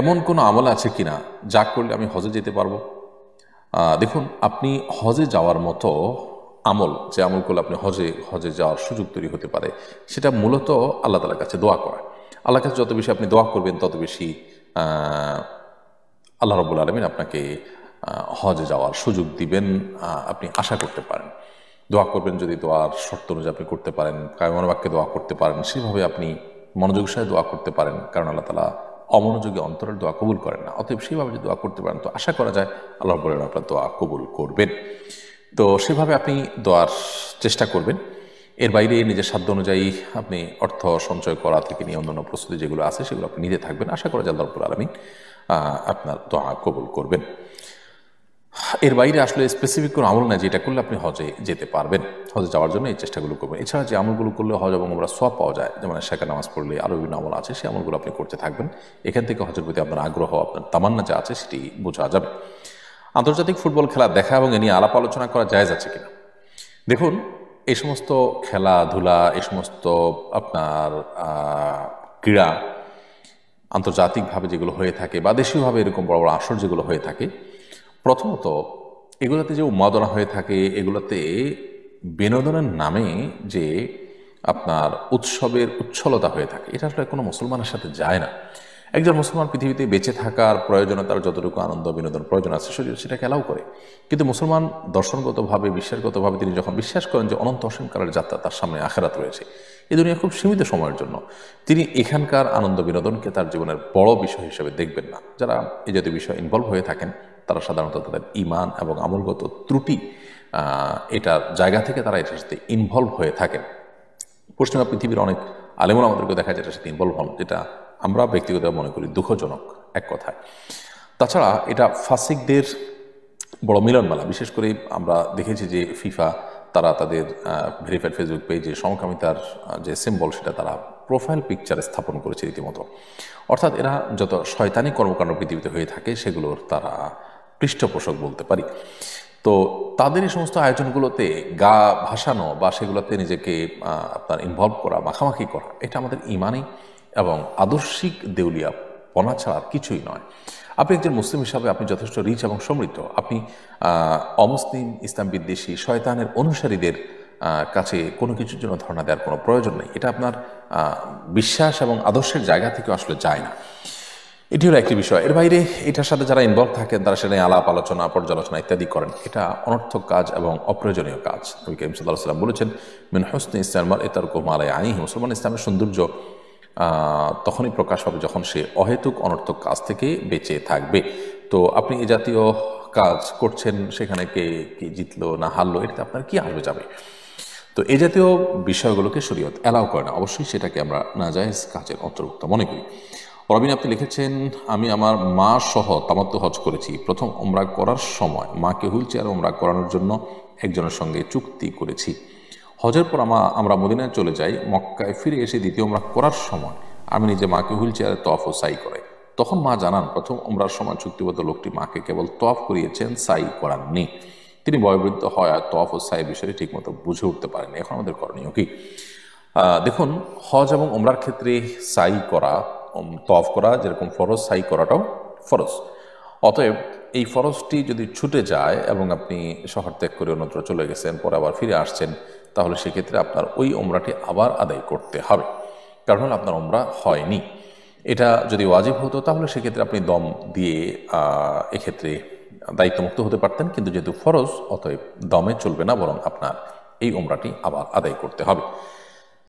এমন কোনো আমল আছে কিনা যা করলে আমি হজে যেতে পারবো? দেখুন, আপনি হজে যাওয়ার মতো আমল, যে আমল করলে আপনি হজে হজে যাওয়ার সুযোগ তৈরি হতে পারে, সেটা মূলত আল্লাহ তাআলার কাছে দোয়া করা। আল্লাহর কাছে যত বেশি আপনি দোয়া করবেন তত বেশি আহ, আল্লাহ রব্বুল আলমিন আপনাকে হজে যাওয়ার সুযোগ দিবেন, আপনি আশা করতে পারেন। দোয়া করবেন, যদি দোয়ার শর্ত অনুযায়ী আপনি করতে পারেন, কায়মান বাক্যে দোয়া করতে পারেন, সেভাবে আপনি মনোযোগের সাথে দোয়া করতে পারেন, কারণ আল্লাহ তাআলা অমনোযোগী অন্তরের দোয়া কবুল করেন না। অতএব সেভাবে যদি দোয়া করতে পারেন তো আশা করা যায় আল্লাহ বলেন আপনার দোয়া কবুল করবেন। তো সেভাবে আপনি দোয়ার চেষ্টা করবেন। এর বাইরে নিজের সাধ্য অনুযায়ী আপনি অর্থ সঞ্চয় করা থেকে নিয়ে অন্যান্য প্রস্তুতি যেগুলো আছে সেগুলো আপনি নিতে থাকবেন। আশা করা যায় আল্লাহ রাব্বুল আলামিন আপনার দোয়া কবুল করবেন। এর বাইরে আসলে স্পেসিফিক কোনো আমল নাই যেটা করলে আপনি হজে যেতে পারবেন। হজে যাওয়ার জন্য এই চেষ্টাগুলো করবেন। এছাড়া যে আমলগুলো করলে হজ এবং আমরা সওয়াব পাওয়া যায়, যেমন শেখা নামাজ পড়লে আরও বিভিন্ন আমল আছে, সেই আমলগুলো আপনি করতে থাকবেন। এখান থেকে হজের প্রতি আপনার আগ্রহ, আপনার তামান্না যা আছে সেটি বোঝা যাবে। আন্তর্জাতিক ফুটবল খেলা দেখা এবং এ নিয়ে আলাপ আলোচনা করা জায়েজ আছে কিনা? দেখুন, এই সমস্ত খেলাধুলা, এই সমস্ত আপনার ক্রীড়া আন্তর্জাতিকভাবে যেগুলো হয়ে থাকে বা দেশীয়ভাবে এরকম বড় বড় আসর যেগুলো হয়ে থাকে, প্রথমত এগুলোতে যে উন্মাদনা হয়ে থাকে, এগুলোতে বিনোদনের নামে যে আপনার উৎসবের উচ্ছলতা হয়ে থাকে, এটা আসলে কোনো মুসলমানের সাথে যায় না। একজন মুসলমান পৃথিবীতে বেঁচে থাকার প্রয়োজনীয়তার যতটুকু আনন্দ বিনোদন প্রয়োজন আছে সেটাকে অ্যালাউ করে। কিন্তু মুসলমান দর্শনগতভাবে, বিশ্বাসগতভাবে তিনি যখন বিশ্বাস করেন যে অনন্ত অসীমকালের যাত্রা, তার সামনে আখেরাত রয়েছে, এই দুনিয়া খুব সীমিত সময়ের জন্য, তিনি এখানকার আনন্দ বিনোদনকে তার জীবনের বড় বিষয় হিসেবে দেখবেন না। যারা এই জাতীয় বিষয়ে ইনভলভ হয়ে থাকেন তারা সাধারণত তাদের ঈমান এবং আমলগত ত্রুটি এটার জায়গা থেকে তারা এটার সাথে ইনভলভ হয়ে থাকেন। পশ্চিমা পৃথিবীর অনেক আলেমুল আমাদেরকে দেখা যায় এটার সাথে ইনভলভ হন, যেটা আমরা ব্যক্তিগতভাবে মনে করি দুঃখজনক এক কথায়। তাছাড়া এটা ফাসিকদের বড় মিলনমেলা। বিশেষ করে আমরা দেখেছি যে ফিফা তারা তাদের ভেরিফাইড ফেসবুক পেজে সমকামিতার যে সিম্বল সেটা তারা প্রোফাইল পিকচারে স্থাপন করেছে রীতিমতো। অর্থাৎ এরা যত শয়তানি কর্মকাণ্ড পৃথিবীতে হয়ে থাকে সেগুলোর তারা পৃষ্ঠপোষক বলতে পারি। তো তাদের এই সমস্ত আয়োজনগুলোতে গা ভাসানো বা সেগুলোতে নিজেকে আপনার ইনভলভ করা, মাখামাখি করা, এটা আমাদের ইমানি এবং আদর্শিক দেউলিয়াপনা ছাড়া আর কিছুই নয়। আপনি একজন মুসলিম হিসাবে আপনি যথেষ্ট রিচ এবং সমৃদ্ধ। আপনি অমুসলিম, ইসলাম বিদ্বেষী, শয়তানের অনুসারীদের কাছে কোনো কিছুর জন্য ধর্ণা দেওয়ার কোনো প্রয়োজন নেই। এটা আপনার বিশ্বাস এবং আদর্শের জায়গা থেকে আসলে যায় না। এটি হলো একটি বিষয়। এর বাইরে এটার সাথে যারা ইনভলভ থাকেন তারা সেটা নিয়ে আলাপ আলোচনা, পর্যালোচনা ইত্যাদি করেন, এটা অনর্থক কাজ এবং অপ্রয়োজনীয় কাজ। নবী করিম সাল্লাল্লাহু আলাইহি ওয়াসাল্লাম বলেছেন, মিন হুসনি ইসলামিল মারই তারকুহু মা লা ইয়ানিহি। মুসলমান ইসলামের সৌন্দর্য তখনই প্রকাশ পাবে যখন সে অহেতুক অনর্থক কাজ থেকে বেঁচে থাকবে। তো আপনি এ জাতীয় কাজ করছেন, সেখানে কে কি জিতলো না হারলো এটাতে আপনার কি আসবে যাবে? তো এই জাতীয় বিষয়গুলোকে শরীয়ত অ্যালাউ করে না। অবশ্যই সেটাকে আমরা নাজায়েজ কাজের অন্তর্ভুক্ত মনে করি। রবিন, আপনি লিখেছেন, আমি আমার মা সহ তামাত্তু হজ করেছি। প্রথম ওমরা করার সময় মাকে হুইল চেয়ার ওমরা করানোর জন্য একজনের সঙ্গে চুক্তি করেছি। হজের পর আমরা মদিনায় চলে যাই। মক্কায় ফিরে এসে দ্বিতীয় ওমরা করার সময় আমি নিজে মাকে হুইল চেয়ারে তওয়াফ ও সাই করে। তখন মা জানান প্রথম ওমরার সময় চুক্তিবদ্ধ লোকটি মাকে কেবল তওয়াফ করিয়েছেন, সাই করাননি। তিনি বয়োবৃদ্ধ হয় আর তওয়াফ ও সাই বিষয়টি ঠিকমতো বুঝে উঠতে পারেনি। এখন আমাদের করণীয় কি? দেখুন, হজ এবং ওমরার ক্ষেত্রে সাই করা, তওয়াফ করা যেরকম ফরজ, সাই করাটাও ফরজ। অতএব এই ফরজটি যদি ছুটে যায় এবং আপনি শহর ত্যাগ করে অন্যত্র চলে গেছেন, পরে আবার ফিরে আসছেন, তাহলে সেক্ষেত্রে আপনার ওই ওমরাটি আবার আদায় করতে হবে, কারণ আপনার ওমরা হয়নি। এটা যদি ওয়াজিব হতো তাহলে সেক্ষেত্রে আপনি দম দিয়ে এক্ষেত্রে দায়িত্বমুক্ত হতে পারতেন, কিন্তু যেহেতু ফরজ অতএব দমে চলবে না, বরং আপনার এই ওমরাটি আবার আদায় করতে হবে।